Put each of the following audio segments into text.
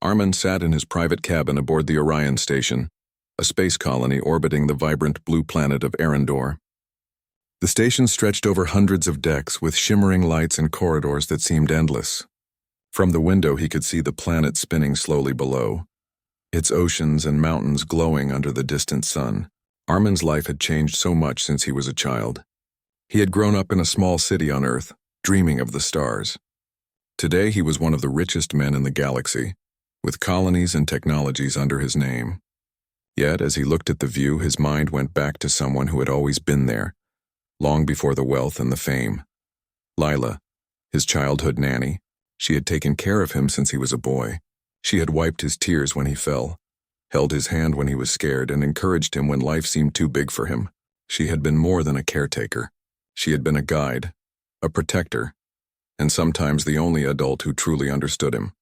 Armin sat in his private cabin aboard the Orion station, a space colony orbiting the vibrant blue planet of Arendor. The station stretched over hundreds of decks with shimmering lights and corridors that seemed endless. From the window he could see the planet spinning slowly below, its oceans and mountains glowing under the distant sun. Armin's life had changed so much since he was a child. He had grown up in a small city on Earth, dreaming of the stars. Today he was one of the richest men in the galaxy, with colonies and technologies under his name. Yet, as he looked at the view, his mind went back to someone who had always been there, long before the wealth and the fame. Lila, his childhood nanny. She had taken care of him since he was a boy. She had wiped his tears when he fell, held his hand when he was scared, and encouraged him when life seemed too big for him. She had been more than a caretaker. She had been a guide, a protector, and sometimes the only adult who truly understood him.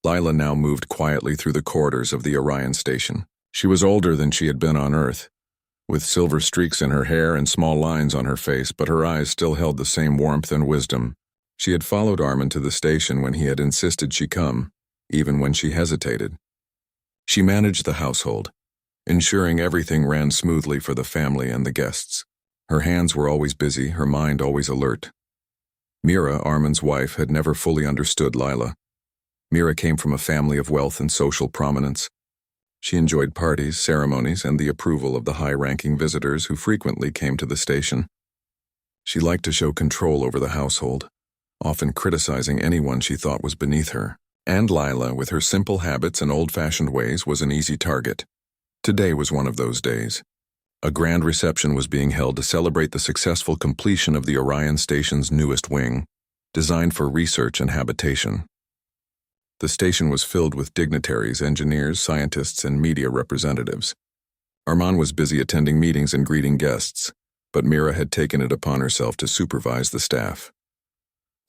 Lila now moved quietly through the corridors of the Orion station. She was older than she had been on Earth, with silver streaks in her hair and small lines on her face, but her eyes still held the same warmth and wisdom. She had followed Armin to the station when he had insisted she come, even when she hesitated. She managed the household, ensuring everything ran smoothly for the family and the guests. Her hands were always busy, her mind always alert. Mira, Armin's wife, had never fully understood Lila. Mira came from a family of wealth and social prominence. She enjoyed parties, ceremonies, and the approval of the high-ranking visitors who frequently came to the station. She liked to show control over the household, often criticizing anyone she thought was beneath her. And Lila, with her simple habits and old-fashioned ways, was an easy target. Today was one of those days. A grand reception was being held to celebrate the successful completion of the Orion station's newest wing, designed for research and habitation. The station was filled with dignitaries, engineers, scientists, and media representatives. Armin was busy attending meetings and greeting guests, but Mira had taken it upon herself to supervise the staff.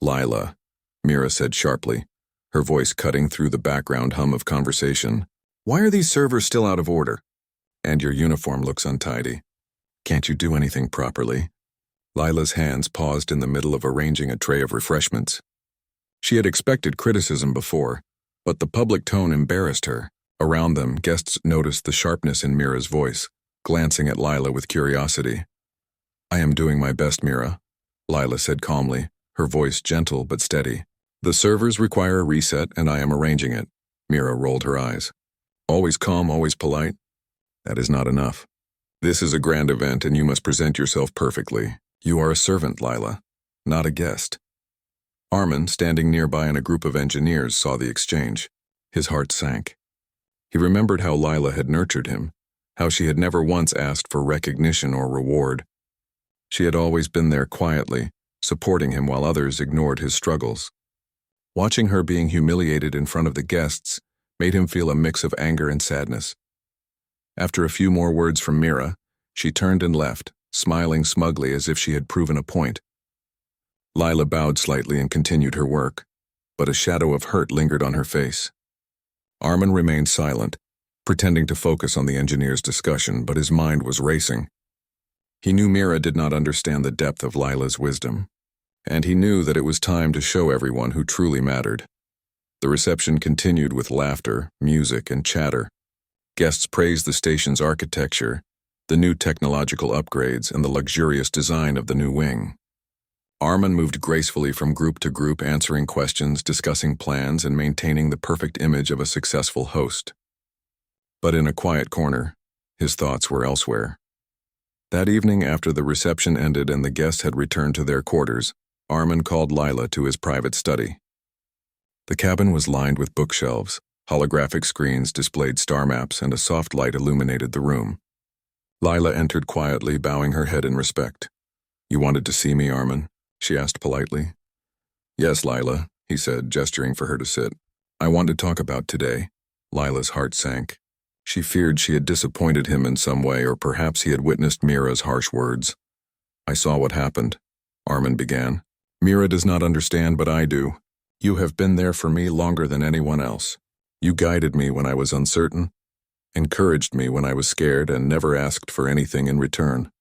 Lila, Mira said sharply, her voice cutting through the background hum of conversation. Why are these servers still out of order? And your uniform looks untidy. Can't you do anything properly? Lila's hands paused in the middle of arranging a tray of refreshments. She had expected criticism before, but the public tone embarrassed her. Around them, guests noticed the sharpness in Mira's voice, glancing at Lila with curiosity. I am doing my best, Mira, Lila said calmly, her voice gentle but steady. The servers require a reset, and I am arranging it. Mira rolled her eyes. Always calm, always polite? That is not enough. This is a grand event, and you must present yourself perfectly. You are a servant, Lila, not a guest. Armin, standing nearby in a group of engineers, saw the exchange. His heart sank. He remembered how Lila had nurtured him, how she had never once asked for recognition or reward. She had always been there quietly, supporting him while others ignored his struggles. Watching her being humiliated in front of the guests made him feel a mix of anger and sadness. After a few more words from Mira, she turned and left, smiling smugly as if she had proven a point. Lila bowed slightly and continued her work, but a shadow of hurt lingered on her face. Armin remained silent, pretending to focus on the engineer's discussion, but his mind was racing. He knew Mira did not understand the depth of Lila's wisdom, and he knew that it was time to show everyone who truly mattered. The reception continued with laughter, music, and chatter. Guests praised the station's architecture, the new technological upgrades, and the luxurious design of the new wing. Armin moved gracefully from group to group, answering questions, discussing plans, and maintaining the perfect image of a successful host. But in a quiet corner, his thoughts were elsewhere. That evening, after the reception ended and the guests had returned to their quarters, Armin called Lila to his private study. The cabin was lined with bookshelves, holographic screens displayed star maps, and a soft light illuminated the room. Lila entered quietly, bowing her head in respect. You wanted to see me, Armin? She asked politely. Yes, Lila, he said, gesturing for her to sit. I want to talk about today. Lila's heart sank. She feared she had disappointed him in some way, or perhaps he had witnessed Mira's harsh words. I saw what happened, Armin began. Mira does not understand, but I do. You have been there for me longer than anyone else. You guided me when I was uncertain, encouraged me when I was scared, and never asked for anything in return.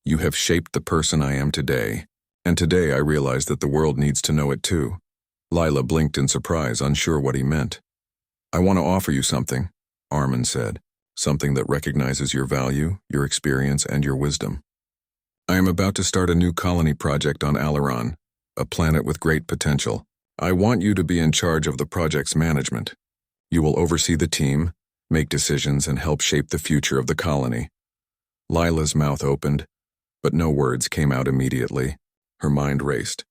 You have shaped the person I am today, and today I realize that the world needs to know it too. Lila blinked in surprise, unsure what he meant. I want to offer you something, Armin said, something that recognizes your value, your experience, and your wisdom. I am about to start a new colony project on Alaron, a planet with great potential. I want you to be in charge of the project's management. You will oversee the team, make decisions, and help shape the future of the colony. Lila's mouth opened, but no words came out immediately. Her mind raced.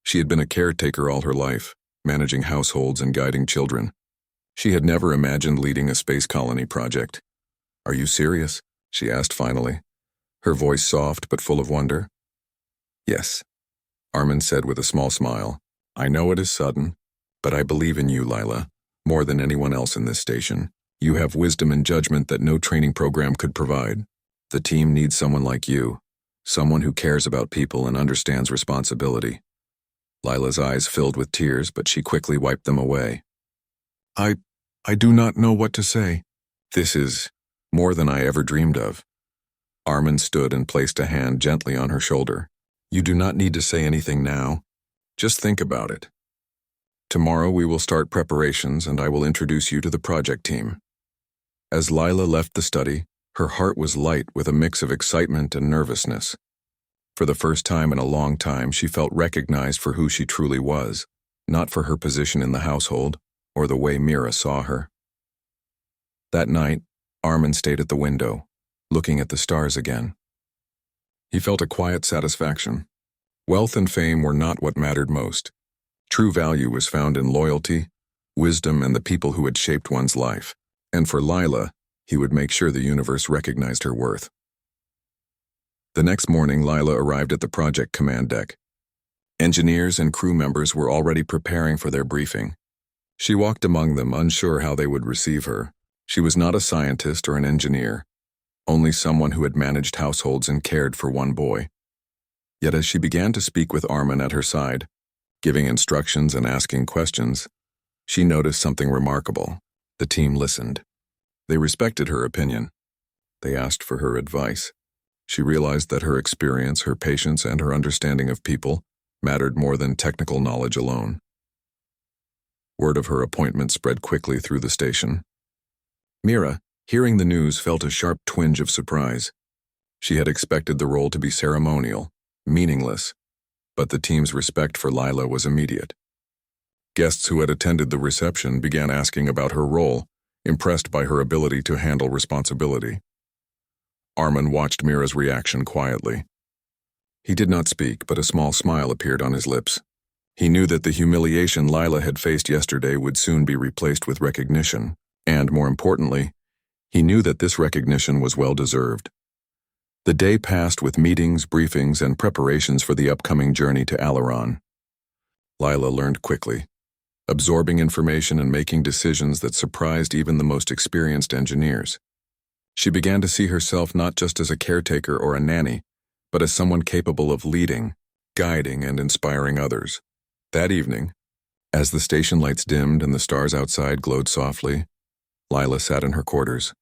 She had been a caretaker all her life, managing households and guiding children. She had never imagined leading a space colony project. Are you serious? She asked finally, her voice soft but full of wonder. Yes, Armin said with a small smile. I know it is sudden, but I believe in you, Lila, more than anyone else in this station. You have wisdom and judgment that no training program could provide. The team needs someone like you, someone who cares about people and understands responsibility. Lila's eyes filled with tears, but she quickly wiped them away. I do not know what to say. This is more than I ever dreamed of. Armin stood and placed a hand gently on her shoulder. You do not need to say anything now. Just think about it. Tomorrow we will start preparations and I will introduce you to the project team. As Lila left the study, her heart was light with a mix of excitement and nervousness. For the first time in a long time, she felt recognized for who she truly was, not for her position in the household or the way Mira saw her. That night, Armin stayed at the window, looking at the stars again. He felt a quiet satisfaction. Wealth and fame were not what mattered most. True value was found in loyalty, wisdom, and the people who had shaped one's life. And for Lila, he would make sure the universe recognized her worth. The next morning, Lila arrived at the project command deck. Engineers and crew members were already preparing for their briefing. She walked among them, unsure how they would receive her. She was not a scientist or an engineer, only someone who had managed households and cared for one boy. Yet as she began to speak with Armin at her side, giving instructions and asking questions, she noticed something remarkable. The team listened. They respected her opinion. They asked for her advice. She realized that her experience, her patience, and her understanding of people mattered more than technical knowledge alone. Word of her appointment spread quickly through the station. Mira, hearing the news, felt a sharp twinge of surprise. She had expected the role to be ceremonial, meaningless, but the team's respect for Lila was immediate. Guests who had attended the reception began asking about her role, impressed by her ability to handle responsibility. Armin watched Mira's reaction quietly. He did not speak, but a small smile appeared on his lips. He knew that the humiliation Lila had faced yesterday would soon be replaced with recognition, and, more importantly, he knew that this recognition was well-deserved. The day passed with meetings, briefings, and preparations for the upcoming journey to Alaron. Lila learned quickly, absorbing information and making decisions that surprised even the most experienced engineers. She began to see herself not just as a caretaker or a nanny, but as someone capable of leading, guiding, and inspiring others. That evening, as the station lights dimmed and the stars outside glowed softly, Lila sat in her quarters.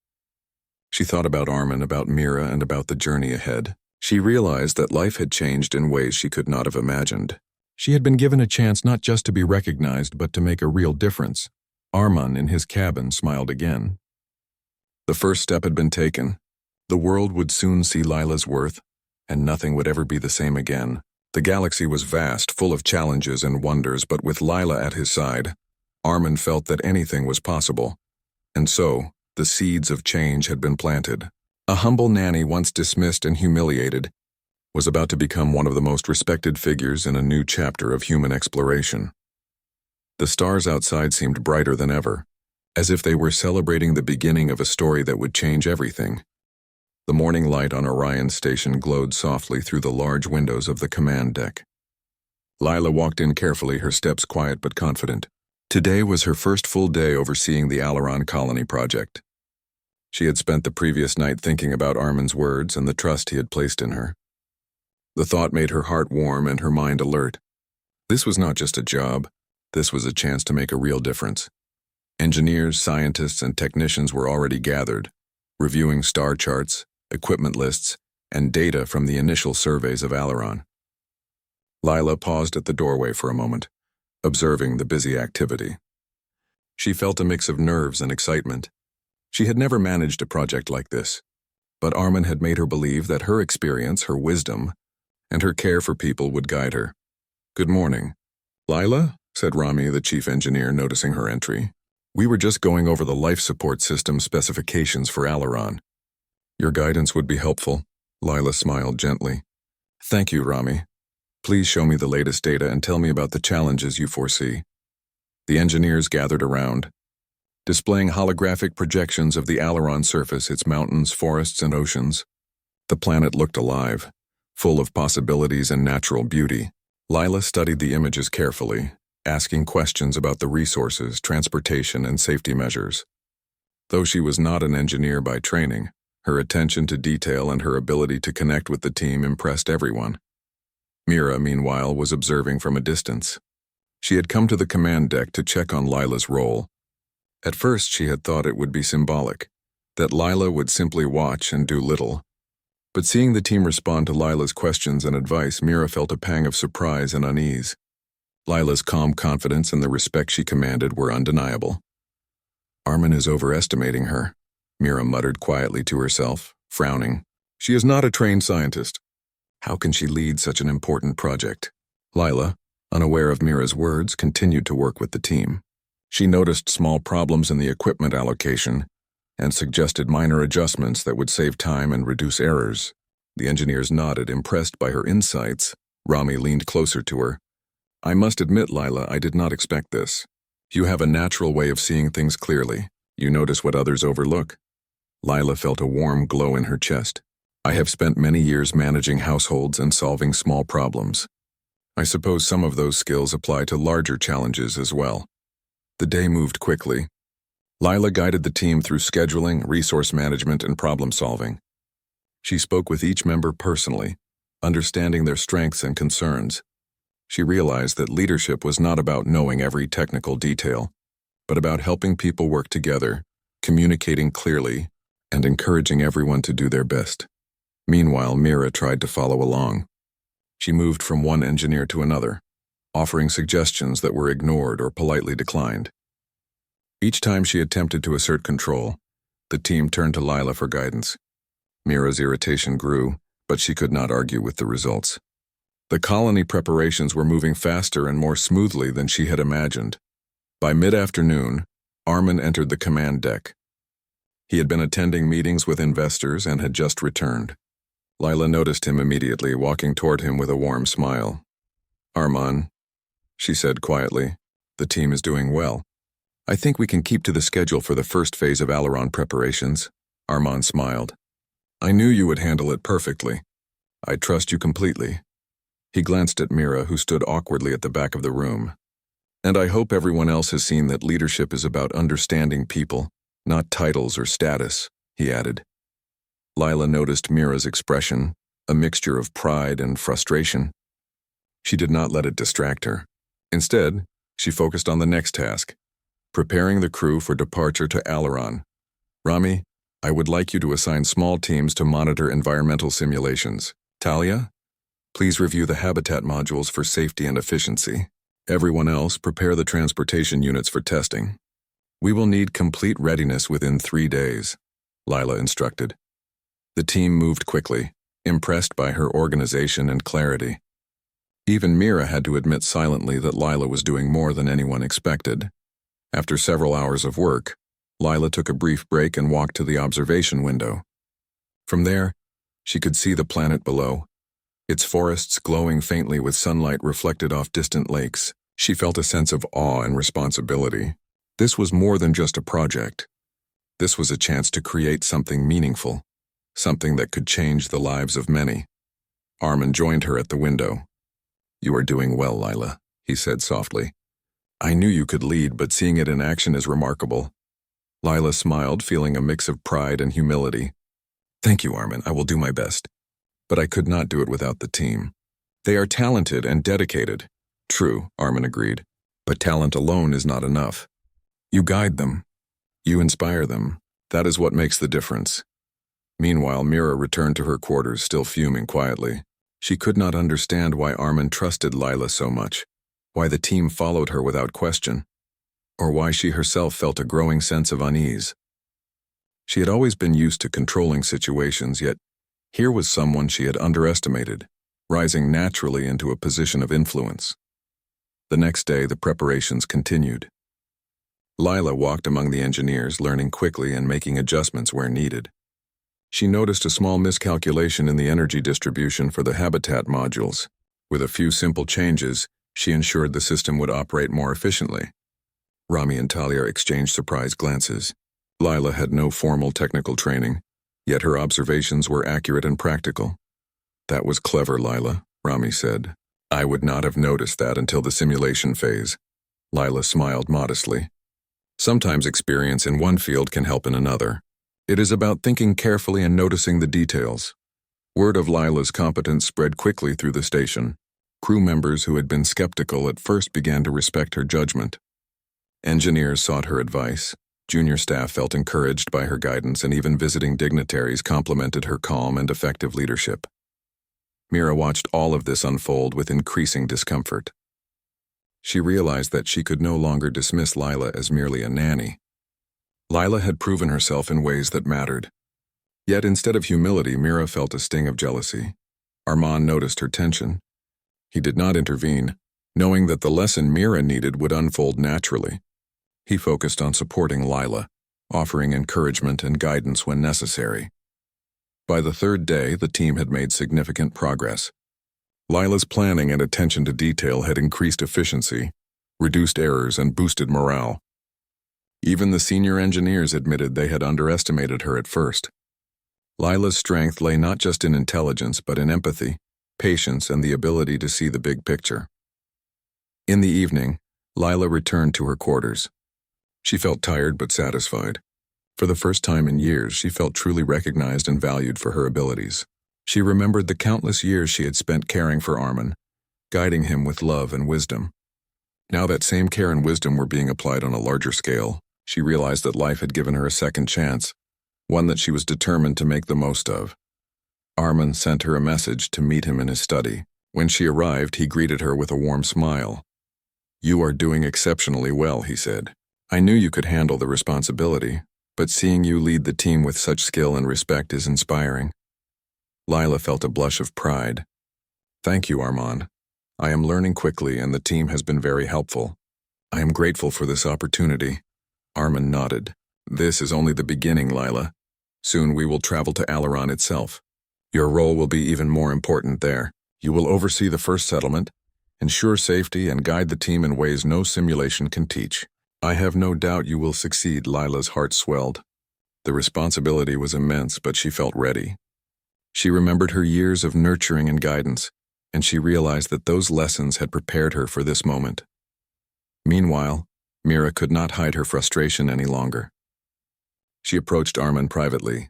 She thought about Armin, about Mira, and about the journey ahead. She realized that life had changed in ways she could not have imagined. She had been given a chance not just to be recognized, but to make a real difference. Armin, in his cabin, smiled again. The first step had been taken. The world would soon see Lila's worth, and nothing would ever be the same again. The galaxy was vast, full of challenges and wonders, but with Lila at his side, Armin felt that anything was possible. And so, the seeds of change had been planted. A humble nanny, once dismissed and humiliated, was about to become one of the most respected figures in a new chapter of human exploration. The stars outside seemed brighter than ever, as if they were celebrating the beginning of a story that would change everything. The morning light on Orion's station glowed softly through the large windows of the command deck. Lila walked in carefully, her steps quiet but confident. Today was her first full day overseeing the Alaron colony project. She had spent the previous night thinking about Armin's words and the trust he had placed in her. The thought made her heart warm and her mind alert. This was not just a job, this was a chance to make a real difference. Engineers, scientists, and technicians were already gathered, reviewing star charts, equipment lists, and data from the initial surveys of Alaron. Lila paused at the doorway for a moment, observing the busy activity. She felt a mix of nerves and excitement. She had never managed a project like this, but Armin had made her believe that her experience, her wisdom, and her care for people would guide her. "Good morning." "Lila?" said Rami, the chief engineer, noticing her entry. "We were just going over the life support system specifications for Aileron." "Your guidance would be helpful." Lila smiled gently. "Thank you, Rami. Please show me the latest data and tell me about the challenges you foresee." The engineers gathered around, displaying holographic projections of the Aileron surface, its mountains, forests, and oceans. The planet looked alive, full of possibilities and natural beauty. Lila studied the images carefully, asking questions about the resources, transportation, and safety measures. Though she was not an engineer by training, her attention to detail and her ability to connect with the team impressed everyone. Mira, meanwhile, was observing from a distance. She had come to the command deck to check on Lila's role. At first, she had thought it would be symbolic, that Lila would simply watch and do little. But seeing the team respond to Lila's questions and advice, Mira felt a pang of surprise and unease. Lila's calm confidence and the respect she commanded were undeniable. "Armin is overestimating her," Mira muttered quietly to herself, frowning. "She is not a trained scientist. How can she lead such an important project?" Lila, unaware of Mira's words, continued to work with the team. She noticed small problems in the equipment allocation and suggested minor adjustments that would save time and reduce errors. The engineers nodded, impressed by her insights. Rami leaned closer to her. "I must admit, Lila, I did not expect this. You have a natural way of seeing things clearly. You notice what others overlook." Lila felt a warm glow in her chest. "I have spent many years managing households and solving small problems. I suppose some of those skills apply to larger challenges as well." The day moved quickly. Lila guided the team through scheduling, resource management, and problem solving. She spoke with each member personally, understanding their strengths and concerns. She realized that leadership was not about knowing every technical detail, but about helping people work together, communicating clearly, and encouraging everyone to do their best. Meanwhile, Mira tried to follow along. She moved from one engineer to another, offering suggestions that were ignored or politely declined. Each time she attempted to assert control, the team turned to Lila for guidance. Mira's irritation grew, but she could not argue with the results. The colony preparations were moving faster and more smoothly than she had imagined. By mid-afternoon, Armin entered the command deck. He had been attending meetings with investors and had just returned. Lila noticed him immediately, walking toward him with a warm smile. "Arman," she said quietly, "the team is doing well. I think we can keep to the schedule for the first phase of Aileron preparations." Arman smiled. "I knew you would handle it perfectly. I trust you completely." He glanced at Mira, who stood awkwardly at the back of the room. "And I hope everyone else has seen that leadership is about understanding people, not titles or status," he added. Lila noticed Mira's expression, a mixture of pride and frustration. She did not let it distract her. Instead, she focused on the next task, preparing the crew for departure to Aileron. "Rami, I would like you to assign small teams to monitor environmental simulations. Talia, please review the habitat modules for safety and efficiency. Everyone else, prepare the transportation units for testing. We will need complete readiness within 3 days," Lila instructed. The team moved quickly, impressed by her organization and clarity. Even Mira had to admit silently that Lila was doing more than anyone expected. After several hours of work, Lila took a brief break and walked to the observation window. From there, she could see the planet below, its forests glowing faintly with sunlight reflected off distant lakes. She felt a sense of awe and responsibility. This was more than just a project. This was a chance to create something meaningful, something that could change the lives of many. Armin joined her at the window. "You are doing well, Lila," he said softly. "I knew you could lead, but seeing it in action is remarkable." Lila smiled, feeling a mix of pride and humility. "Thank you, Armin. I will do my best. But I could not do it without the team. They are talented and dedicated." "True," Armin agreed. "But talent alone is not enough. You guide them. You inspire them. That is what makes the difference." Meanwhile, Mira returned to her quarters, still fuming quietly. She could not understand why Armin trusted Lila so much, why the team followed her without question. or why she herself felt a growing sense of unease. She had always been used to controlling situations, yet here was someone she had underestimated, rising naturally into a position of influence. The next day, the preparations continued. Lila walked among the engineers, learning quickly and making adjustments where needed. She noticed a small miscalculation in the energy distribution for the habitat modules. With a few simple changes, she ensured the system would operate more efficiently. Rami and Talia exchanged surprised glances. Lila had no formal technical training, yet her observations were accurate and practical. "That was clever, Lila," Rami said. "I would not have noticed that until the simulation phase." Lila smiled modestly. Sometimes experience in one field can help in another. It is about thinking carefully and noticing the details. Word of Lila's competence spread quickly through the station. Crew members who had been skeptical at first began to respect her judgment. Engineers sought her advice. Junior staff felt encouraged by her guidance, and even visiting dignitaries complimented her calm and effective leadership. Mira watched all of this unfold with increasing discomfort. She realized that she could no longer dismiss Lila as merely a nanny. Lila had proven herself in ways that mattered. Yet instead of humility, Mira felt a sting of jealousy. Armand noticed her tension. He did not intervene, knowing that the lesson Mira needed would unfold naturally. He focused on supporting Lila, offering encouragement and guidance when necessary. By the third day, the team had made significant progress. Lila's planning and attention to detail had increased efficiency, reduced errors, and boosted morale. Even the senior engineers admitted they had underestimated her at first. Lila's strength lay not just in intelligence, but in empathy, patience, and the ability to see the big picture. In the evening, Lila returned to her quarters. She felt tired but satisfied. For the first time in years, she felt truly recognized and valued for her abilities. She remembered the countless years she had spent caring for Armin, guiding him with love and wisdom. Now that same care and wisdom were being applied on a larger scale, she realized that life had given her a second chance, one that she was determined to make the most of. Armin sent her a message to meet him in his study. When she arrived, he greeted her with a warm smile. "You are doing exceptionally well," he said. "I knew you could handle the responsibility, but seeing you lead the team with such skill and respect is inspiring." Lila felt a blush of pride. "Thank you, Armand. I am learning quickly and the team has been very helpful. I am grateful for this opportunity." Armand nodded. "This is only the beginning, Lila. Soon we will travel to Alaron itself. Your role will be even more important there. You will oversee the first settlement, ensure safety, and guide the team in ways no simulation can teach. I have no doubt you will succeed." Lila's heart swelled. The responsibility was immense, but she felt ready. She remembered her years of nurturing and guidance, and she realized that those lessons had prepared her for this moment. Meanwhile, Mira could not hide her frustration any longer. She approached Armin privately.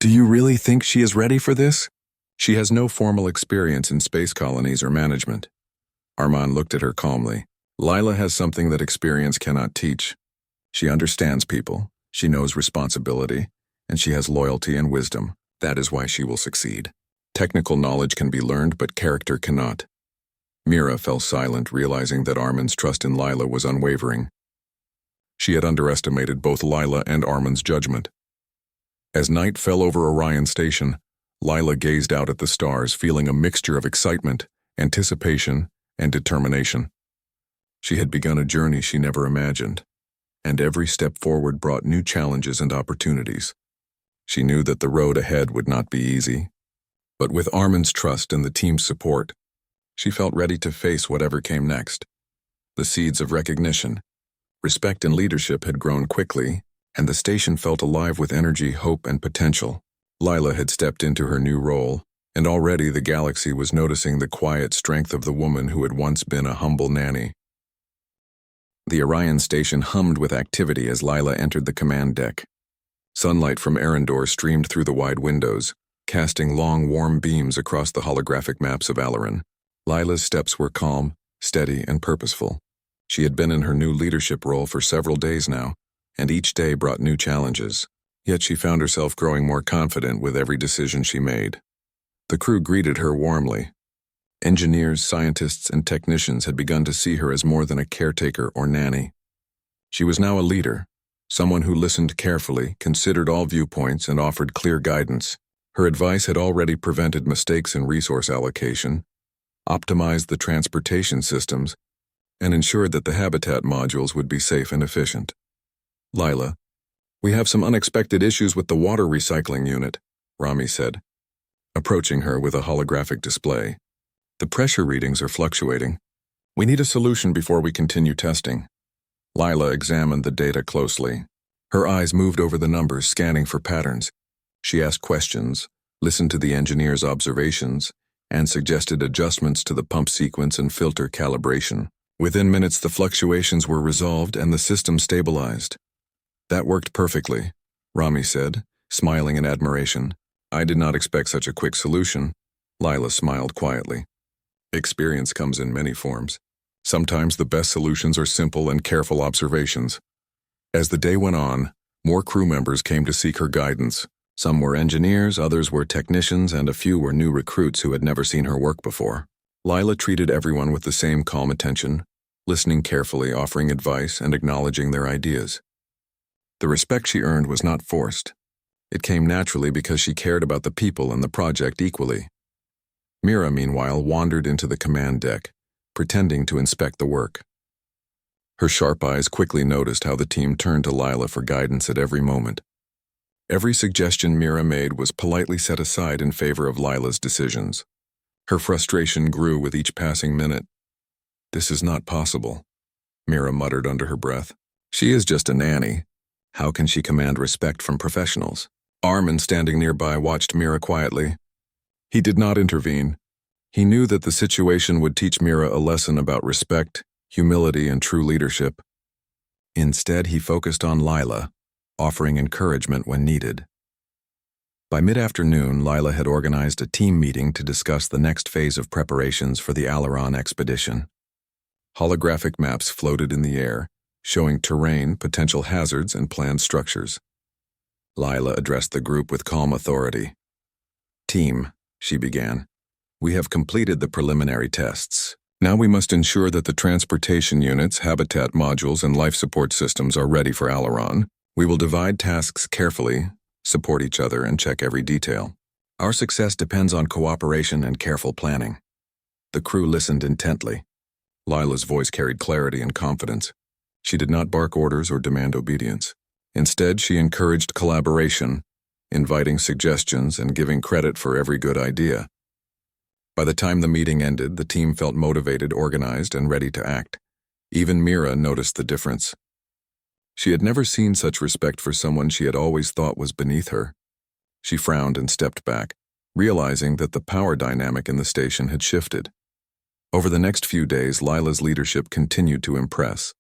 "Do you really think she is ready for this? She has no formal experience in space colonies or management." Armand looked at her calmly. "Lila has something that experience cannot teach. She understands people, she knows responsibility, and she has loyalty and wisdom. That is why she will succeed. Technical knowledge can be learned, but character cannot." Mira fell silent, realizing that Armin's trust in Lila was unwavering. She had underestimated both Lila and Armin's judgment. As night fell over Orion Station, Lila gazed out at the stars, feeling a mixture of excitement, anticipation, and determination. She had begun a journey she never imagined, and every step forward brought new challenges and opportunities. She knew that the road ahead would not be easy, but with Armin's trust and the team's support, she felt ready to face whatever came next. The seeds of recognition, respect, and leadership had grown quickly, and the station felt alive with energy, hope, and potential. Lila had stepped into her new role, and already the galaxy was noticing the quiet strength of the woman who had once been a humble nanny. The Orion Station hummed with activity as Lila entered the command deck. Sunlight from Arendor streamed through the wide windows, casting long, warm beams across the holographic maps of Alaron. Lila's steps were calm, steady, and purposeful. She had been in her new leadership role for several days now, and each day brought new challenges. Yet she found herself growing more confident with every decision she made. The crew greeted her warmly. Engineers, scientists, and technicians had begun to see her as more than a caretaker or nanny. She was now a leader, someone who listened carefully, considered all viewpoints, and offered clear guidance. Her advice had already prevented mistakes in resource allocation, optimized the transportation systems, and ensured that the habitat modules would be safe and efficient. "Lila, we have some unexpected issues with the water recycling unit," Rami said, approaching her with a holographic display. "The pressure readings are fluctuating. We need a solution before we continue testing." Lila examined the data closely. Her eyes moved over the numbers, scanning for patterns. She asked questions, listened to the engineer's observations, and suggested adjustments to the pump sequence and filter calibration. Within minutes, the fluctuations were resolved and the system stabilized. "That worked perfectly," Rami said, smiling in admiration. "I did not expect such a quick solution." Lila smiled quietly. "Experience comes in many forms. Sometimes the best solutions are simple and careful observations." As the day went on, more crew members came to seek her guidance. Some were engineers, others were technicians, and a few were new recruits who had never seen her work before. Lila treated everyone with the same calm attention, listening carefully, offering advice, and acknowledging their ideas. The respect she earned was not forced. It came naturally because she cared about the people and the project equally. Mira, meanwhile, wandered into the command deck, pretending to inspect the work. Her sharp eyes quickly noticed how the team turned to Lila for guidance at every moment. Every suggestion Mira made was politely set aside in favor of Lila's decisions. Her frustration grew with each passing minute. "This is not possible," Mira muttered under her breath. "She is just a nanny. How can she command respect from professionals?" Armin, standing nearby, watched Mira quietly. He did not intervene. He knew that the situation would teach Mira a lesson about respect, humility, and true leadership. Instead, he focused on Lila, offering encouragement when needed. By mid-afternoon, Lila had organized a team meeting to discuss the next phase of preparations for the Aileron expedition. Holographic maps floated in the air, showing terrain, potential hazards, and planned structures. Lila addressed the group with calm authority. "Team," she began, "we have completed the preliminary tests. Now we must ensure that the transportation units, habitat modules, and life support systems are ready for Aileron. We will divide tasks carefully, support each other, and check every detail. Our success depends on cooperation and careful planning." The crew listened intently. Lila's voice carried clarity and confidence. She did not bark orders or demand obedience. Instead, she encouraged collaboration, inviting suggestions and giving credit for every good idea. By the time the meeting ended, the team felt motivated, organized, and ready to act. Even Mira noticed the difference. She had never seen such respect for someone she had always thought was beneath her. She frowned and stepped back, realizing that the power dynamic in the station had shifted. Over the next few days, Lila's leadership continued to impress.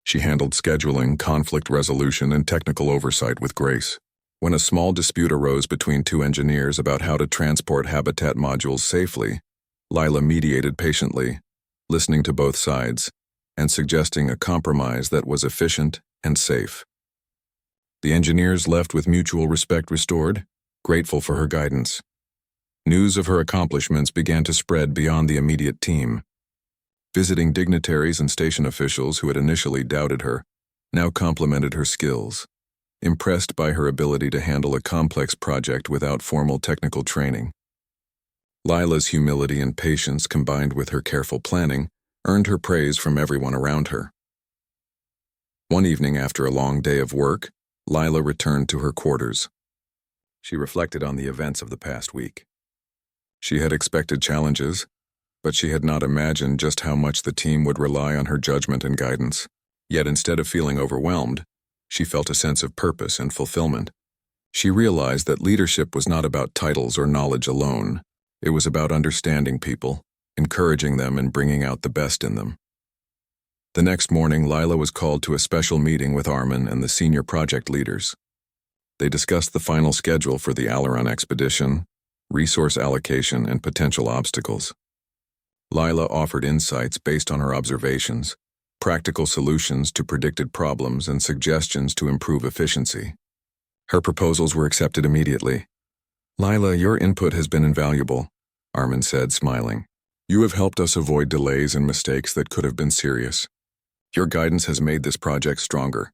She handled scheduling, conflict resolution, and technical oversight with grace. When a small dispute arose between two engineers about how to transport habitat modules safely, Lila mediated patiently, listening to both sides, and suggesting a compromise that was efficient and safe. The engineers left with mutual respect restored, grateful for her guidance. News of her accomplishments began to spread beyond the immediate team. Visiting dignitaries and station officials who had initially doubted her now complimented her skills, impressed by her ability to handle a complex project without formal technical training. Lila's humility and patience, combined with her careful planning, earned her praise from everyone around her. One evening after a long day of work, Lila returned to her quarters. She reflected on the events of the past week. She had expected challenges, but she had not imagined just how much the team would rely on her judgment and guidance. Yet instead of feeling overwhelmed, she felt a sense of purpose and fulfillment. She realized that leadership was not about titles or knowledge alone. It was about understanding people, encouraging them, and bringing out the best in them. The next morning, Lila was called to a special meeting with Armin and the senior project leaders. They discussed the final schedule for the Aileron expedition, resource allocation, and potential obstacles. Lila offered insights based on her observations, practical solutions to predicted problems, and suggestions to improve efficiency. Her proposals were accepted immediately. "Lila, your input has been invaluable," Armin said, smiling. "You have helped us avoid delays and mistakes that could have been serious. Your guidance has made this project stronger.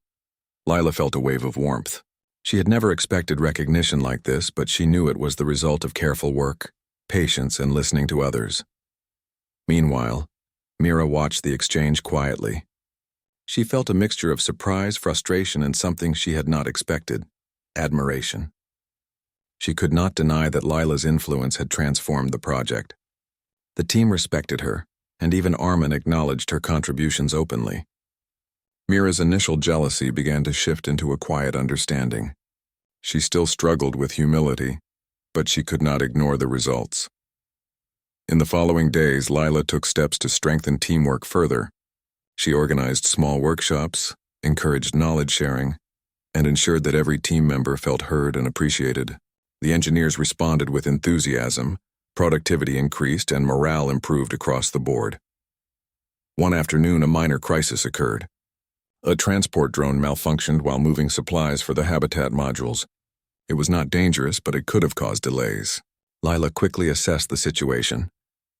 Lila felt a wave of warmth. She had never expected recognition like this, but she knew it was the result of careful work, patience, and listening to others. Meanwhile, Mira watched the exchange quietly. She felt a mixture of surprise, frustration, and something she had not expected: admiration. She could not deny that Lila's influence had transformed the project. The team respected her, and even Armin acknowledged her contributions openly. Mira's initial jealousy began to shift into a quiet understanding. She still struggled with humility, but she could not ignore the results. In the following days, Lila took steps to strengthen teamwork further. She organized small workshops, encouraged knowledge sharing, and ensured that every team member felt heard and appreciated. The engineers responded with enthusiasm, productivity increased, and morale improved across the board. One afternoon, a minor crisis occurred. A transport drone malfunctioned while moving supplies for the habitat modules. It was not dangerous, but it could have caused delays. Lila quickly assessed the situation,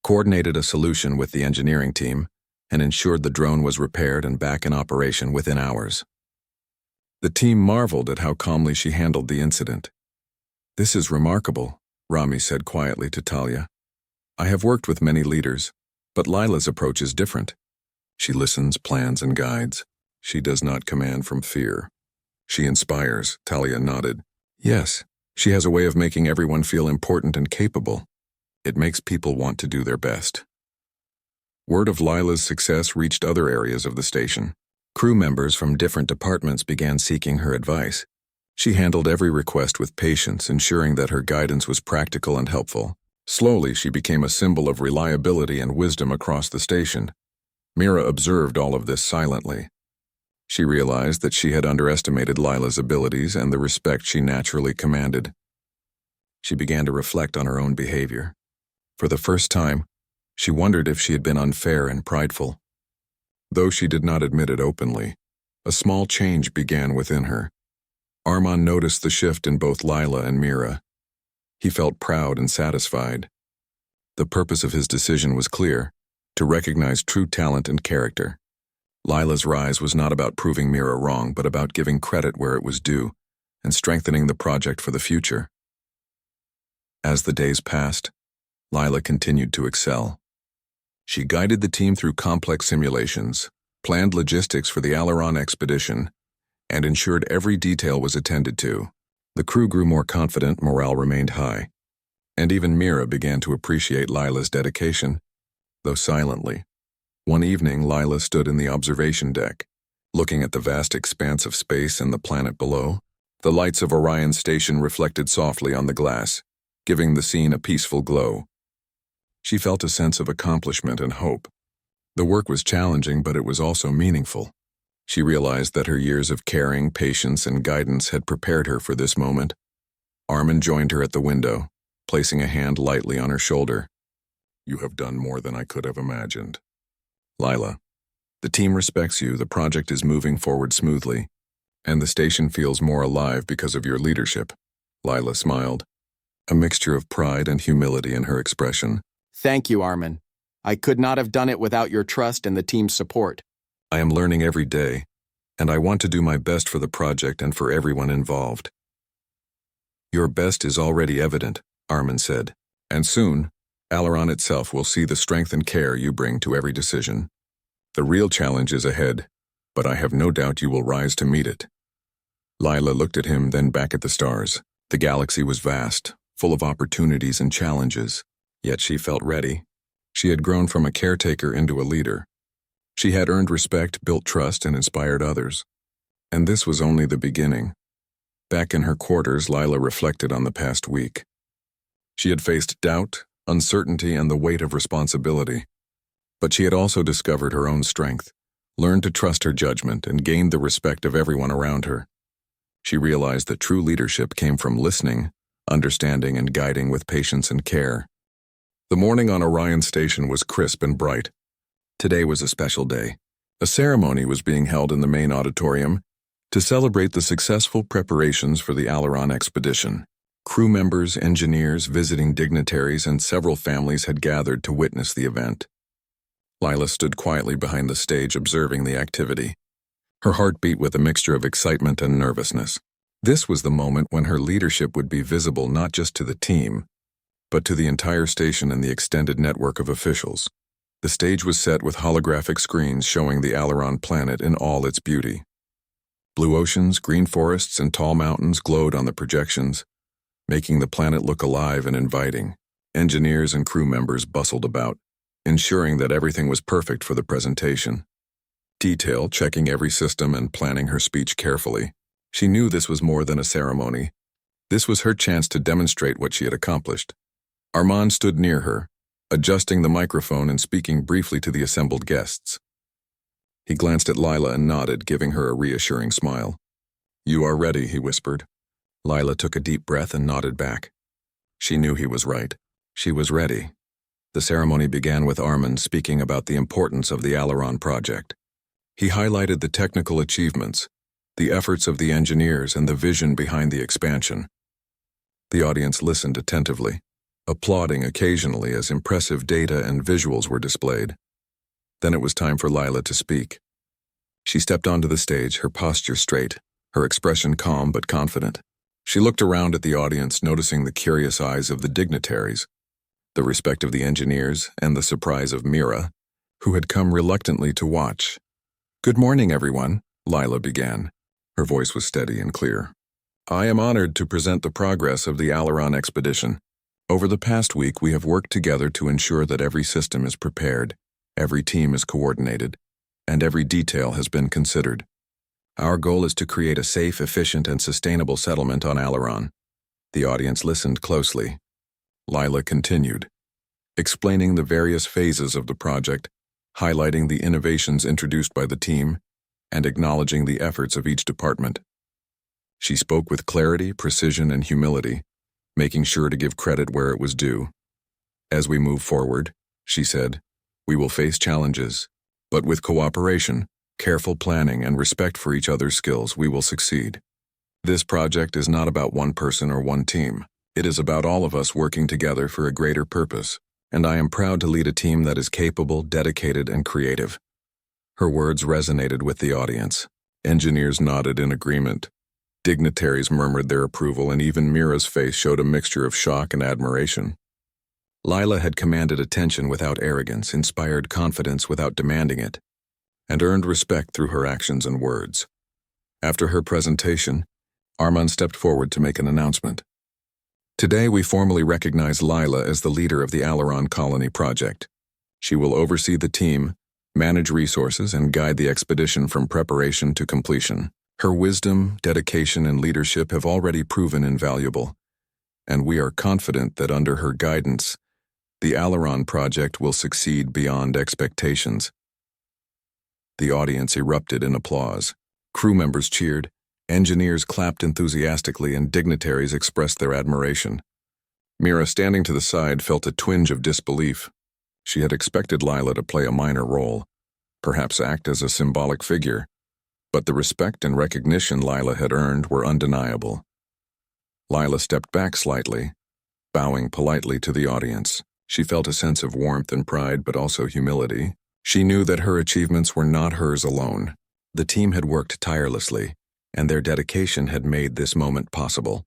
coordinated a solution with the engineering team, and ensured the drone was repaired and back in operation within hours. The team marveled at how calmly she handled the incident. "This is remarkable," Rami said quietly to Talia. "I have worked with many leaders, but Lila's approach is different. She listens, plans, and guides. She does not command from fear. She inspires," Talia nodded. "Yes, she has a way of making everyone feel important and capable. It makes people want to do their best." Word of Lila's success reached other areas of the station. Crew members from different departments began seeking her advice. She handled every request with patience, ensuring that her guidance was practical and helpful. Slowly, she became a symbol of reliability and wisdom across the station. Mira observed all of this silently. She realized that she had underestimated Lila's abilities and the respect she naturally commanded. She began to reflect on her own behavior. For the first time, she wondered if she had been unfair and prideful. Though she did not admit it openly, a small change began within her. Armand noticed the shift in both Lila and Mira. He felt proud and satisfied. The purpose of his decision was clear: to recognize true talent and character. Lila's rise was not about proving Mira wrong, but about giving credit where it was due and strengthening the project for the future. As the days passed, Lila continued to excel. She guided the team through complex simulations, planned logistics for the Aileron expedition, and ensured every detail was attended to. The crew grew more confident, morale remained high, and even Mira began to appreciate Lila's dedication, though silently. One evening, Lila stood in the observation deck, looking at the vast expanse of space and the planet below. The lights of Orion Station reflected softly on the glass, giving the scene a peaceful glow. She felt a sense of accomplishment and hope. The work was challenging, but it was also meaningful. She realized that her years of caring, patience, and guidance had prepared her for this moment. Armin joined her at the window, placing a hand lightly on her shoulder. "You have done more than I could have imagined. Lila, the team respects you, the project is moving forward smoothly, and the station feels more alive because of your leadership." Lila smiled, a mixture of pride and humility in her expression. "Thank you, Armin. I could not have done it without your trust and the team's support." "I am learning every day, and I want to do my best for the project and for everyone involved." "Your best is already evident," Armin said, "and soon, Aileron itself will see the strength and care you bring to every decision. The real challenge is ahead, but I have no doubt you will rise to meet it." Lila looked at him, then back at the stars. The galaxy was vast, full of opportunities and challenges, yet she felt ready. She had grown from a caretaker into a leader. She had earned respect, built trust, and inspired others. And this was only the beginning. Back in her quarters, Lila reflected on the past week. She had faced doubt, uncertainty, and the weight of responsibility. But she had also discovered her own strength, learned to trust her judgment, and gained the respect of everyone around her. She realized that true leadership came from listening, understanding, and guiding with patience and care. The morning on Orion Station was crisp and bright. Today was a special day. A ceremony was being held in the main auditorium to celebrate the successful preparations for the Aileron expedition. Crew members, engineers, visiting dignitaries, and several families had gathered to witness the event. Lila stood quietly behind the stage observing the activity. Her heart beat with a mixture of excitement and nervousness. This was the moment when her leadership would be visible not just to the team, but to the entire station and the extended network of officials. The stage was set with holographic screens showing the Aileron planet in all its beauty. Blue oceans, green forests, and tall mountains glowed on the projections, making the planet look alive and inviting. Engineers and crew members bustled about, ensuring that everything was perfect for the presentation. Detail, checking every system and planning her speech carefully. She knew this was more than a ceremony. This was her chance to demonstrate what she had accomplished. Armand stood near her, adjusting the microphone and speaking briefly to the assembled guests. He glanced at Lila and nodded, giving her a reassuring smile. "You are ready," he whispered. Lila took a deep breath and nodded back. She knew he was right. She was ready. The ceremony began with Armand speaking about the importance of the Aileron project. He highlighted the technical achievements, the efforts of the engineers, and the vision behind the expansion. The audience listened attentively, applauding occasionally as impressive data and visuals were displayed. Then it was time for Lila to speak. She stepped onto the stage, her posture straight, her expression calm but confident. She looked around at the audience, noticing the curious eyes of the dignitaries, the respect of the engineers, and the surprise of Mira, who had come reluctantly to watch. "Good morning, everyone," Lila began. Her voice was steady and clear. "I am honored to present the progress of the Aileron expedition. Over the past week, we have worked together to ensure that every system is prepared, every team is coordinated, and every detail has been considered. Our goal is to create a safe, efficient, and sustainable settlement on Aileron." The audience listened closely. Lila continued, explaining the various phases of the project, highlighting the innovations introduced by the team, and acknowledging the efforts of each department. She spoke with clarity, precision, and humility, making sure to give credit where it was due. "As we move forward," she said, "we will face challenges, but with cooperation, careful planning, and respect for each other's skills, we will succeed. This project is not about one person or one team. It is about all of us working together for a greater purpose, and I am proud to lead a team that is capable, dedicated, and creative." Her words resonated with the audience. Engineers nodded in agreement. Dignitaries murmured their approval, and even Mira's face showed a mixture of shock and admiration. Lila had commanded attention without arrogance, inspired confidence without demanding it, and earned respect through her actions and words. After her presentation, Armand stepped forward to make an announcement. "Today we formally recognize Lila as the leader of the Aileron Colony Project. She will oversee the team, manage resources, and guide the expedition from preparation to completion. Her wisdom, dedication, and leadership have already proven invaluable, and we are confident that under her guidance, the Aileron project will succeed beyond expectations." The audience erupted in applause. Crew members cheered, engineers clapped enthusiastically, and dignitaries expressed their admiration. Mira, standing to the side, felt a twinge of disbelief. She had expected Lila to play a minor role, perhaps act as a symbolic figure, but the respect and recognition Lila had earned were undeniable. Lila stepped back slightly, bowing politely to the audience. She felt a sense of warmth and pride, but also humility. She knew that her achievements were not hers alone. The team had worked tirelessly, and their dedication had made this moment possible.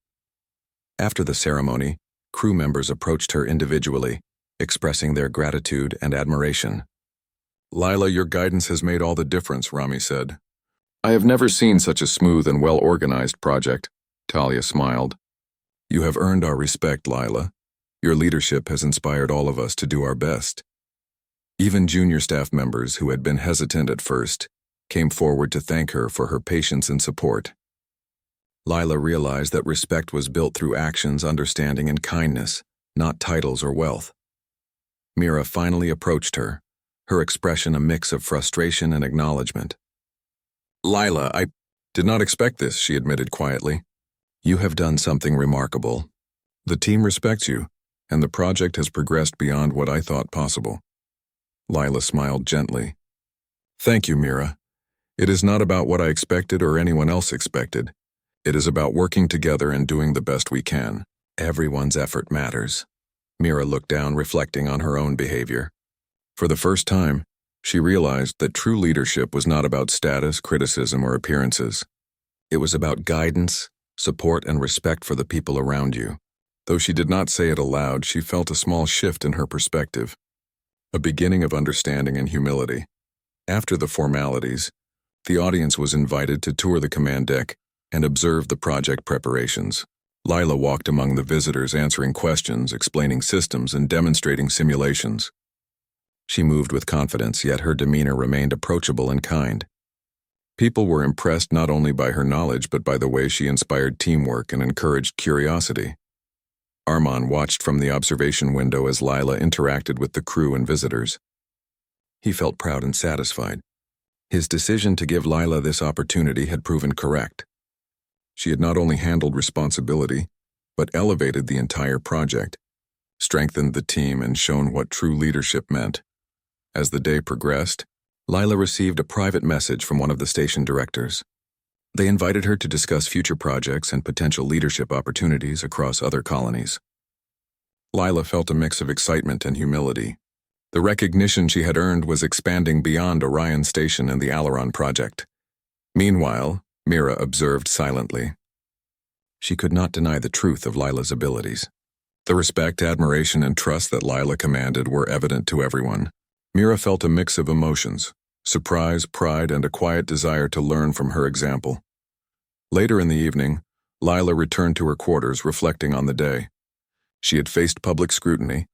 After the ceremony, crew members approached her individually, expressing their gratitude and admiration. "Lila, your guidance has made all the difference," Rami said. "I have never seen such a smooth and well-organized project," Talia smiled. "You have earned our respect, Lila. Your leadership has inspired all of us to do our best." Even junior staff members who had been hesitant at first came forward to thank her for her patience and support. Lila realized that respect was built through actions, understanding, and kindness, not titles or wealth. Mira finally approached her, her expression a mix of frustration and acknowledgement. "Lila, I did not expect this," she admitted quietly. "You have done something remarkable. The team respects you, and the project has progressed beyond what I thought possible." Lila smiled gently. "Thank you, Mira. It is not about what I expected or anyone else expected. It is about working together and doing the best we can. Everyone's effort matters." Mira looked down, reflecting on her own behavior. For the first time, She realized that true leadership was not about status, criticism, or appearances. It was about guidance, support, and respect for the people around you. Though she did not say it aloud, she felt a small shift in her perspective, a beginning of understanding and humility. After the formalities, the audience was invited to tour the command deck and observe the project preparations. Lila walked among the visitors, answering questions, explaining systems, and demonstrating simulations. She moved with confidence, yet her demeanor remained approachable and kind. People were impressed not only by her knowledge but by the way she inspired teamwork and encouraged curiosity. Armand watched from the observation window as Lila interacted with the crew and visitors. He felt proud and satisfied. His decision to give Lila this opportunity had proven correct. She had not only handled responsibility, but elevated the entire project, strengthened the team, and shown what true leadership meant. As the day progressed, Lila received a private message from one of the station directors. They invited her to discuss future projects and potential leadership opportunities across other colonies. Lila felt a mix of excitement and humility. The recognition she had earned was expanding beyond Orion Station and the Aileron project. Meanwhile, Mira observed silently. She could not deny the truth of Lila's abilities. The respect, admiration, and trust that Lila commanded were evident to everyone. Mira felt a mix of emotions, surprise, pride, and a quiet desire to learn from her example. Later in the evening, Lila returned to her quarters, reflecting on the day. She had faced public scrutiny,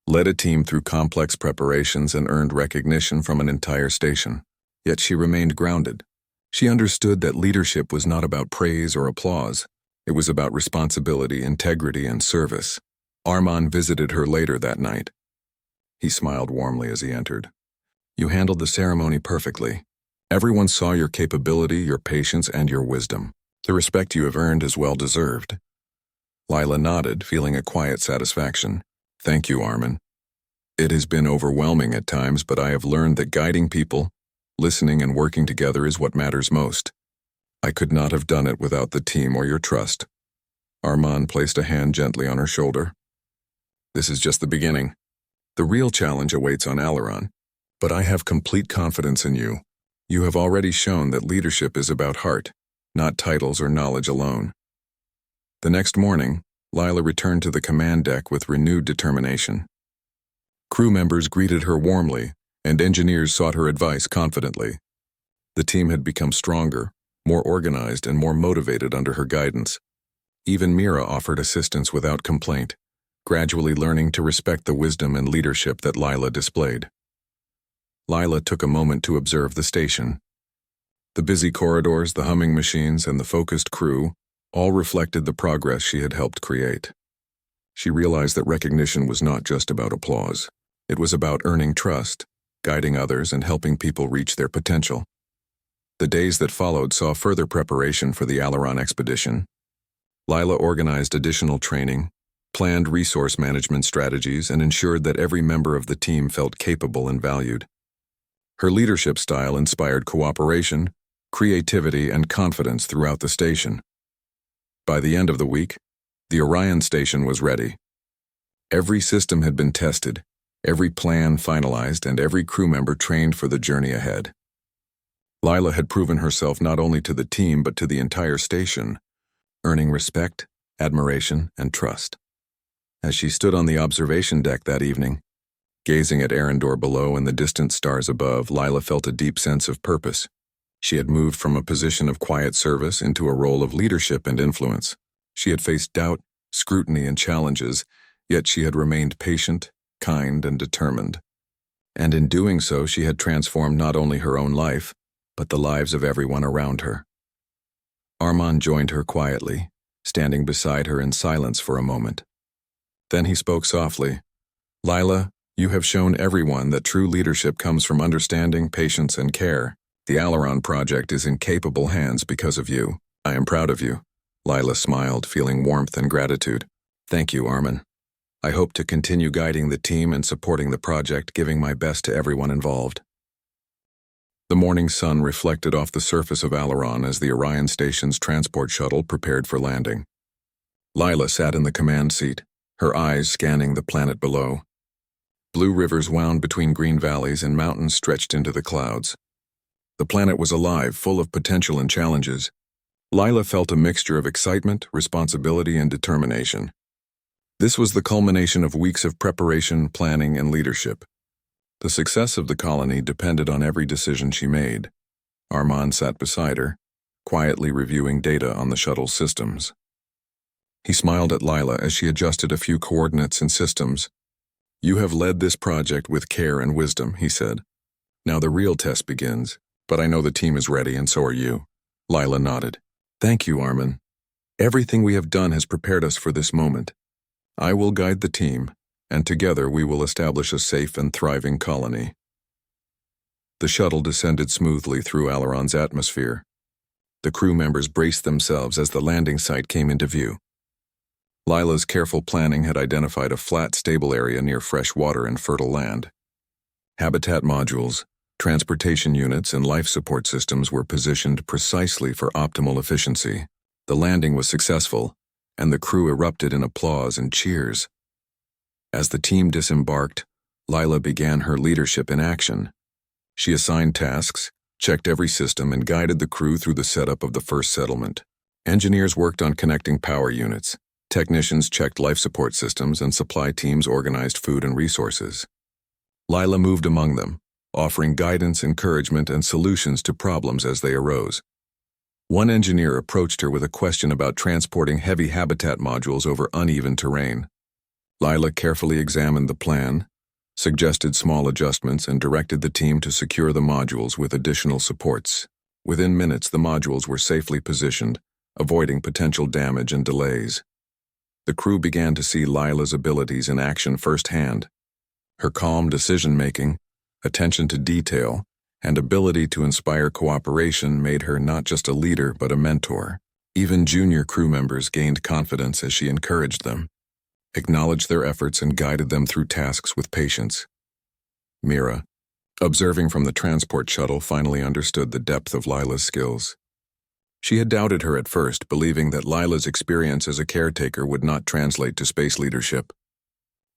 led a team through complex preparations, and earned recognition from an entire station. Yet she remained grounded. She understood that leadership was not about praise or applause. It was about responsibility, integrity, and service. Armand visited her later that night. He smiled warmly as he entered. "You handled the ceremony perfectly. Everyone saw your capability, your patience, and your wisdom. The respect you have earned is well deserved." Lila nodded, feeling a quiet satisfaction. "Thank you, Armand. It has been overwhelming at times, but I have learned that guiding people, listening, and working together is what matters most. I could not have done it without the team or your trust." Armand placed a hand gently on her shoulder. "This is just the beginning. The real challenge awaits on Aileron, but I have complete confidence in you. You have already shown that leadership is about heart, not titles or knowledge alone." The next morning, Lila returned to the command deck with renewed determination. Crew members greeted her warmly, and engineers sought her advice confidently. The team had become stronger, more organized, and more motivated under her guidance. Even Mira offered assistance without complaint, gradually learning to respect the wisdom and leadership that Lila displayed. Lila took a moment to observe the station. The busy corridors, the humming machines, and the focused crew all reflected the progress she had helped create. She realized that recognition was not just about applause. It was about earning trust, guiding others, and helping people reach their potential. The days that followed saw further preparation for the Aileron expedition. Lila organized additional training, planned resource management strategies, and ensured that every member of the team felt capable and valued. Her leadership style inspired cooperation, creativity, and confidence throughout the station. By the end of the week, the Orion station was ready. Every system had been tested, every plan finalized, and every crew member trained for the journey ahead. Lila had proven herself not only to the team but to the entire station, earning respect, admiration, and trust. As she stood on the observation deck that evening, gazing at Arendor below and the distant stars above, Lila felt a deep sense of purpose. She had moved from a position of quiet service into a role of leadership and influence. She had faced doubt, scrutiny, and challenges, yet she had remained patient, kind, and determined. And in doing so, she had transformed not only her own life, but the lives of everyone around her. Armand joined her quietly, standing beside her in silence for a moment. Then he spoke softly. "Lila, you have shown everyone that true leadership comes from understanding, patience, and care. The Aileron project is in capable hands because of you. I am proud of you." Lila smiled, feeling warmth and gratitude. "Thank you, Armand. I hope to continue guiding the team and supporting the project, giving my best to everyone involved." The morning sun reflected off the surface of Aileron as the Orion Station's transport shuttle prepared for landing. Lila sat in the command seat, her eyes scanning the planet below. Blue rivers wound between green valleys and mountains stretched into the clouds. The planet was alive, full of potential and challenges. Lila felt a mixture of excitement, responsibility, and determination. This was the culmination of weeks of preparation, planning, and leadership. The success of the colony depended on every decision she made. Armand sat beside her, quietly reviewing data on the shuttle's systems. He smiled at Lila as she adjusted a few coordinates and systems. "You have led this project with care and wisdom," he said. "Now the real test begins, but I know the team is ready and so are you." Lila nodded. "Thank you, Armand. Everything we have done has prepared us for this moment. I will guide the team, and together we will establish a safe and thriving colony." The shuttle descended smoothly through Aileron's atmosphere. The crew members braced themselves as the landing site came into view. Lila's careful planning had identified a flat, stable area near fresh water and fertile land. Habitat modules, transportation units, and life support systems were positioned precisely for optimal efficiency. The landing was successful, and the crew erupted in applause and cheers. As the team disembarked, Lila began her leadership in action. She assigned tasks, checked every system, and guided the crew through the setup of the first settlement. Engineers worked on connecting power units. Technicians checked life support systems, and supply teams organized food and resources. Lila moved among them, offering guidance, encouragement, and solutions to problems as they arose. One engineer approached her with a question about transporting heavy habitat modules over uneven terrain. Lila carefully examined the plan, suggested small adjustments, and directed the team to secure the modules with additional supports. Within minutes, the modules were safely positioned, avoiding potential damage and delays. The crew began to see Lila's abilities in action firsthand. Her calm decision-making, attention to detail, and ability to inspire cooperation made her not just a leader but a mentor. Even junior crew members gained confidence as she encouraged them, acknowledged their efforts, and guided them through tasks with patience. Mira, observing from the transport shuttle, finally understood the depth of Lila's skills. She had doubted her at first, believing that Lila's experience as a caretaker would not translate to space leadership.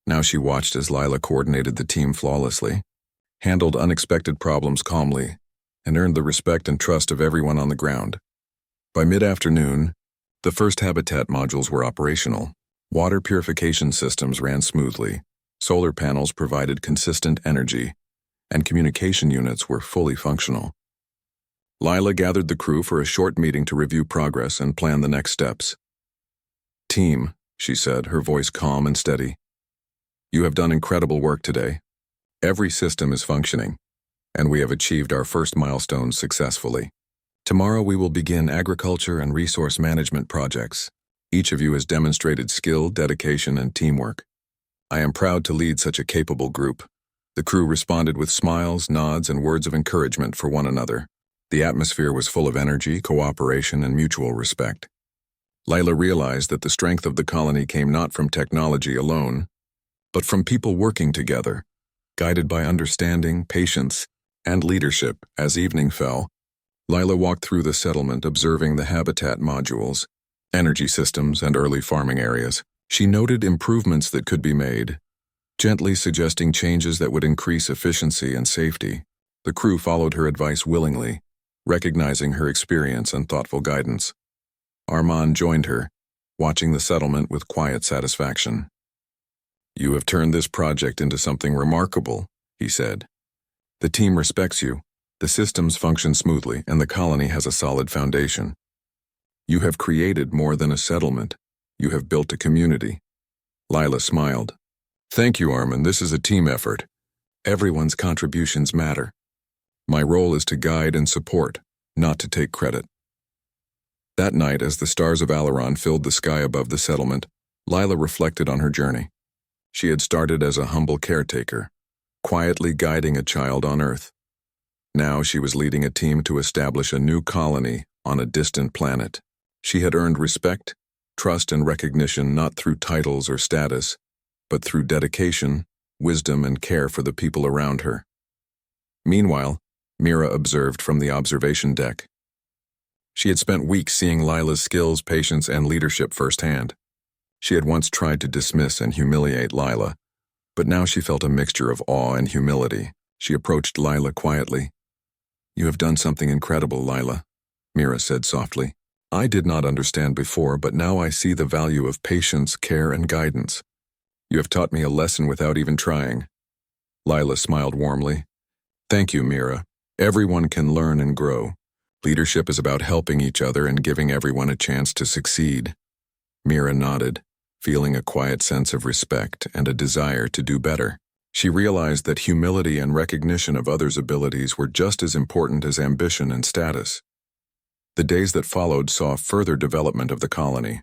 Now she watched as Lila coordinated the team flawlessly, handled unexpected problems calmly, and earned the respect and trust of everyone on the ground. By mid-afternoon, the first habitat modules were operational. Water purification systems ran smoothly, solar panels provided consistent energy, and communication units were fully functional. Lila gathered the crew for a short meeting to review progress and plan the next steps. "Team," she said, her voice calm and steady, "you have done incredible work today. Every system is functioning, and we have achieved our first milestones successfully. Tomorrow we will begin agriculture and resource management projects. Each of you has demonstrated skill, dedication, and teamwork. I am proud to lead such a capable group." The crew responded with smiles, nods, and words of encouragement for one another. The atmosphere was full of energy, cooperation, and mutual respect. Lila realized that the strength of the colony came not from technology alone, but from people working together, guided by understanding, patience, and leadership. As evening fell, Lila walked through the settlement, observing the habitat modules, energy systems, and early farming areas. She noted improvements that could be made, gently suggesting changes that would increase efficiency and safety. The crew followed her advice willingly, recognizing her experience and thoughtful guidance. Armand joined her, watching the settlement with quiet satisfaction. "You have turned this project into something remarkable," he said. "The team respects you, the systems function smoothly, and the colony has a solid foundation. You have created more than a settlement. You have built a community." Lila smiled. "Thank you, Armand. This is a team effort. Everyone's contributions matter. My role is to guide and support, not to take credit." That night, as the stars of Aileron filled the sky above the settlement, Lila reflected on her journey. She had started as a humble caretaker, quietly guiding a child on Earth. Now she was leading a team to establish a new colony on a distant planet. She had earned respect, trust, and recognition not through titles or status, but through dedication, wisdom, and care for the people around her. Meanwhile, Mira observed from the observation deck. She had spent weeks seeing Lila's skills, patience, and leadership firsthand. She had once tried to dismiss and humiliate Lila, But now she felt a mixture of awe and humility. She approached Lila quietly. "You have done something incredible, Lila," Mira said softly. "I did not understand before, but now I see the value of patience, care, and guidance. You have taught me a lesson without even trying." Lila smiled warmly. "Thank you, Mira. Everyone can learn and grow. Leadership is about helping each other and giving everyone a chance to succeed." Mira nodded, feeling a quiet sense of respect and a desire to do better. She realized that humility and recognition of others' abilities were just as important as ambition and status. The days that followed saw further development of the colony.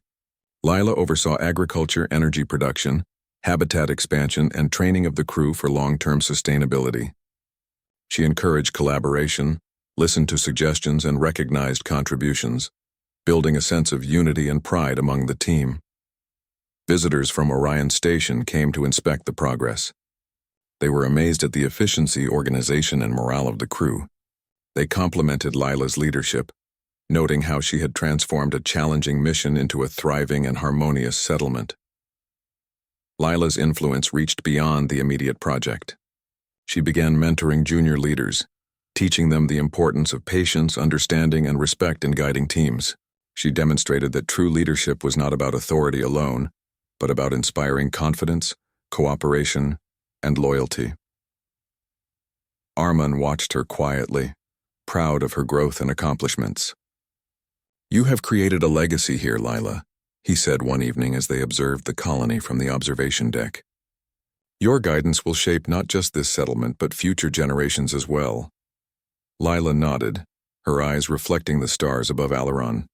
Lila oversaw agriculture, energy production, habitat expansion, and training of the crew for long-term sustainability. She encouraged collaboration, listened to suggestions, and recognized contributions, building a sense of unity and pride among the team. Visitors from Orion Station came to inspect the progress. They were amazed at the efficiency, organization, and morale of the crew. They complimented Lila's leadership, noting how she had transformed a challenging mission into a thriving and harmonious settlement. Lila's influence reached beyond the immediate project. She began mentoring junior leaders, teaching them the importance of patience, understanding, and respect in guiding teams. She demonstrated that true leadership was not about authority alone, but about inspiring confidence, cooperation, and loyalty. Arman watched her quietly, proud of her growth and accomplishments. "You have created a legacy here, Lila," he said one evening as they observed the colony from the observation deck. "Your guidance will shape not just this settlement but future generations as well." Lila nodded, her eyes reflecting the stars above Alaron.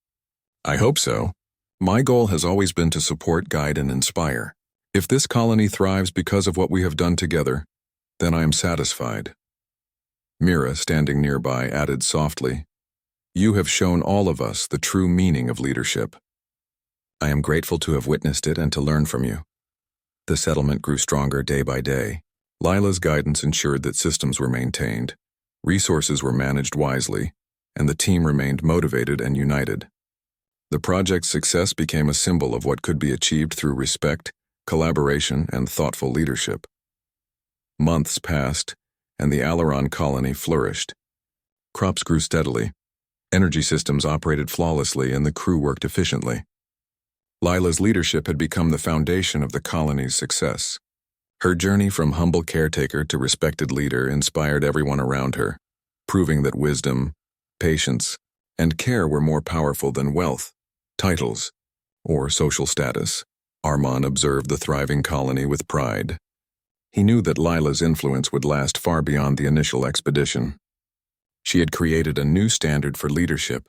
"I hope so. My goal has always been to support, guide, and inspire. If this colony thrives because of what we have done together, then I am satisfied." Mira, standing nearby, added softly, "You have shown all of us the true meaning of leadership. I am grateful to have witnessed it and to learn from you." The settlement grew stronger day by day. Lila's guidance ensured that systems were maintained, resources were managed wisely, and the team remained motivated and united. The project's success became a symbol of what could be achieved through respect, collaboration, and thoughtful leadership. Months passed, and the Alaron colony flourished. Crops grew steadily, energy systems operated flawlessly, and the crew worked efficiently. Lila's leadership had become the foundation of the colony's success. Her journey from humble caretaker to respected leader inspired everyone around her, proving that wisdom, patience, and care were more powerful than wealth, titles, or social status. Arman observed the thriving colony with pride. He knew that Lila's influence would last far beyond the initial expedition. She had created a new standard for leadership,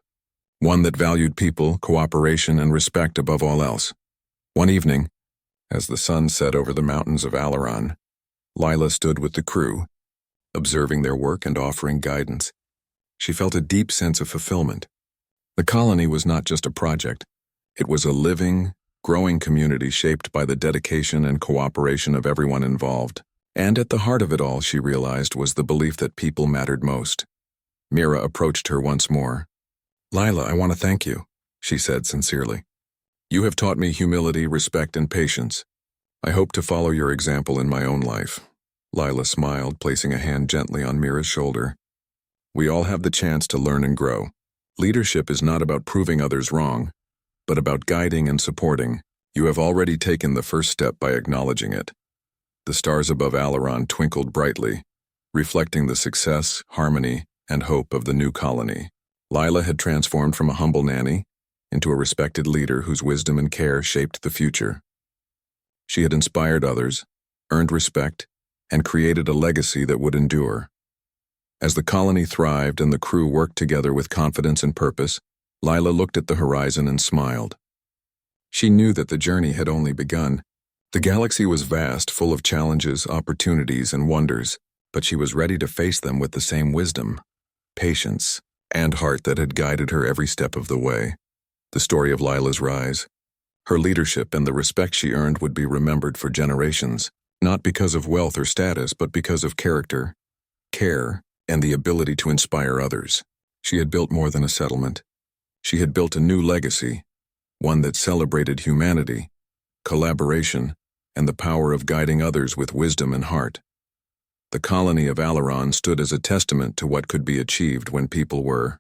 one that valued people, cooperation, and respect above all else. One evening, as the sun set over the mountains of Alaron, Lila stood with the crew, observing their work and offering guidance. She felt a deep sense of fulfillment. The colony was not just a project, it was a living, growing community shaped by the dedication and cooperation of everyone involved. And at the heart of it all, she realized, was the belief that people mattered most. Mira approached her once more. "Lila, I want to thank you," she said sincerely. "You have taught me humility, respect, and patience. I hope to follow your example in my own life." Lila smiled, placing a hand gently on Mira's shoulder. "We all have the chance to learn and grow. Leadership is not about proving others wrong, but about guiding and supporting. You have already taken the first step by acknowledging it." The stars above Alaron twinkled brightly, reflecting the success, harmony, and hope of the new colony. Lila had transformed from a humble nanny into a respected leader whose wisdom and care shaped the future. She had inspired others, earned respect, and created a legacy that would endure. As the colony thrived and the crew worked together with confidence and purpose, Lila looked at the horizon and smiled. She knew that the journey had only begun. The galaxy was vast, full of challenges, opportunities, and wonders, but she was ready to face them with the same wisdom, patience, and heart that had guided her every step of the way. The story of Lila's rise, her leadership, and the respect she earned would be remembered for generations, not because of wealth or status, but because of character, care, and the ability to inspire others. She had built more than a settlement. She had built a new legacy, one that celebrated humanity, collaboration, and the power of guiding others with wisdom and heart. The colony of Alaron stood as a testament to what could be achieved when people were